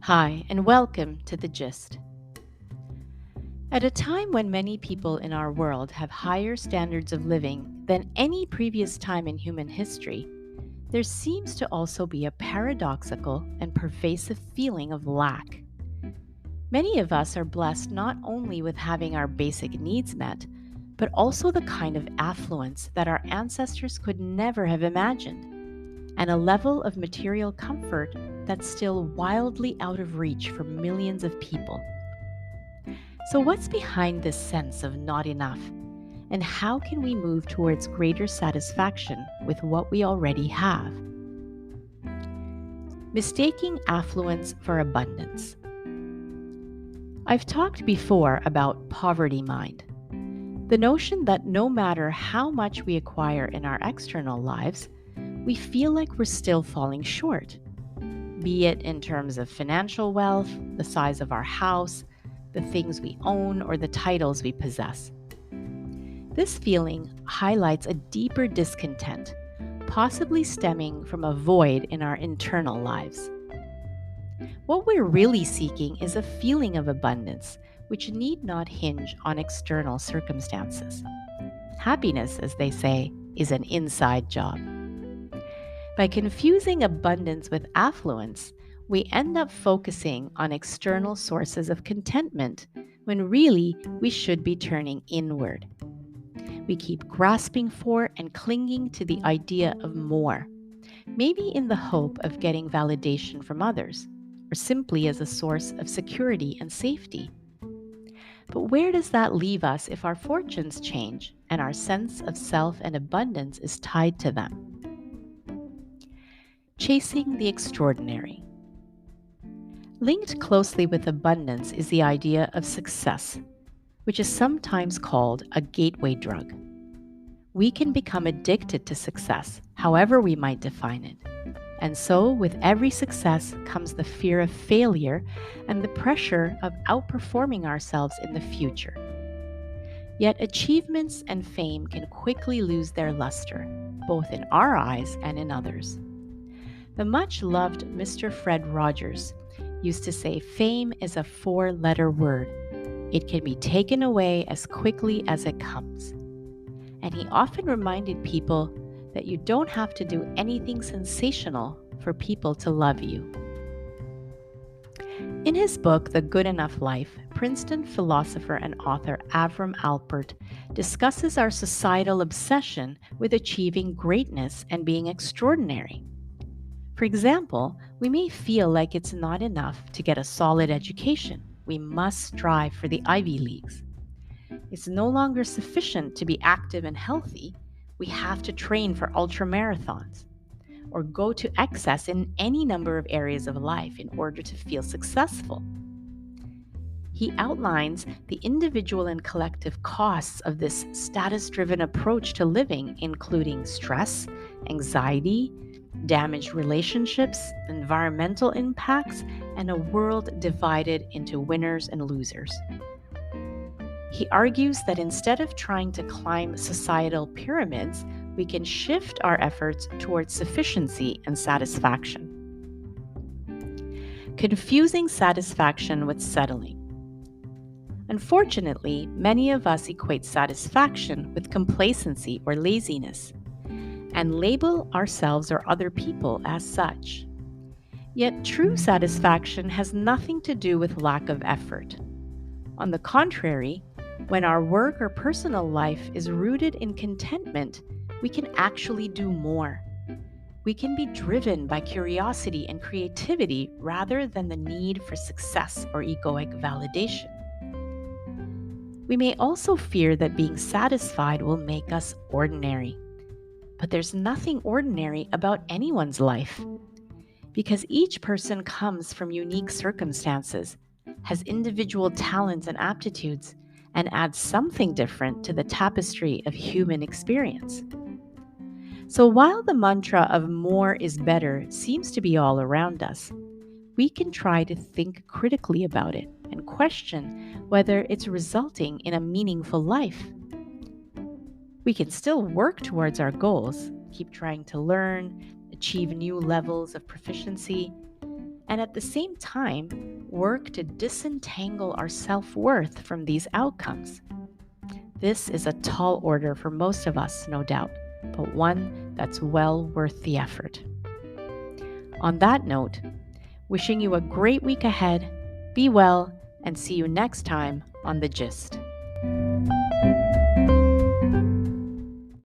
Hi, and welcome to The Gist. At a time when many people in our world have higher standards of living than any previous time in human history, there seems to also be a paradoxical and pervasive feeling of lack. Many of us are blessed not only with having our basic needs met, but also the kind of affluence that our ancestors could never have imagined, and a level of material comfort that's still wildly out of reach for millions of people. So, what's behind this sense of not enough? And how can we move towards greater satisfaction with what we already have? Mistaking affluence for abundance. I've talked before about poverty mind, the notion that no matter how much we acquire in our external lives, we feel like we're still falling short, be it in terms of financial wealth, the size of our house, the things we own, or the titles we possess. This feeling highlights a deeper discontent, possibly stemming from a void in our internal lives. What we're really seeking is a feeling of abundance, which need not hinge on external circumstances. Happiness, as they say, is an inside job. By confusing abundance with affluence, we end up focusing on external sources of contentment when really we should be turning inward. We keep grasping for and clinging to the idea of more, maybe in the hope of getting validation from others, or simply as a source of security and safety. But where does that leave us if our fortunes change and our sense of self and abundance is tied to them? Chasing the extraordinary. Linked closely with abundance is the idea of success, which is sometimes called a gateway drug. We can become addicted to success, however we might define it. And so, with every success comes the fear of failure and the pressure of outperforming ourselves in the future. Yet, achievements and fame can quickly lose their luster, both in our eyes and in others. The much loved Mr. Fred Rogers used to say fame is a four-letter word. It can be taken away as quickly as it comes. And he often reminded people that you don't have to do anything sensational for people to love you. In his book, The Good Enough Life, Princeton philosopher and author Avram Alpert discusses our societal obsession with achieving greatness and being extraordinary. For example, we may feel like it's not enough to get a solid education. We must strive for the Ivy Leagues. It's no longer sufficient to be active and healthy. We have to train for ultra marathons or go to excess in any number of areas of life in order to feel successful. He outlines the individual and collective costs of this status driven approach to living, including stress, anxiety, damaged relationships, environmental impacts, and a world divided into winners and losers. He argues that instead of trying to climb societal pyramids, we can shift our efforts towards sufficiency and satisfaction. Confusing satisfaction with settling. Unfortunately, many of us equate satisfaction with complacency or laziness and label ourselves or other people as such. Yet true satisfaction has nothing to do with lack of effort. On the contrary, when our work or personal life is rooted in contentment, we can actually do more. We can be driven by curiosity and creativity rather than the need for success or egoic validation. We may also fear that being satisfied will make us ordinary. But there's nothing ordinary about anyone's life, because each person comes from unique circumstances, has individual talents and aptitudes, and adds something different to the tapestry of human experience. So while the mantra of more is better seems to be all around us, we can try to think critically about it and question whether it's resulting in a meaningful life. We can still work towards our goals, keep trying to learn, achieve new levels of proficiency, and at the same time, work to disentangle our self-worth from these outcomes. This is a tall order for most of us, no doubt, but one that's well worth the effort. On that note, wishing you a great week ahead, be well, and see you next time on The Gist.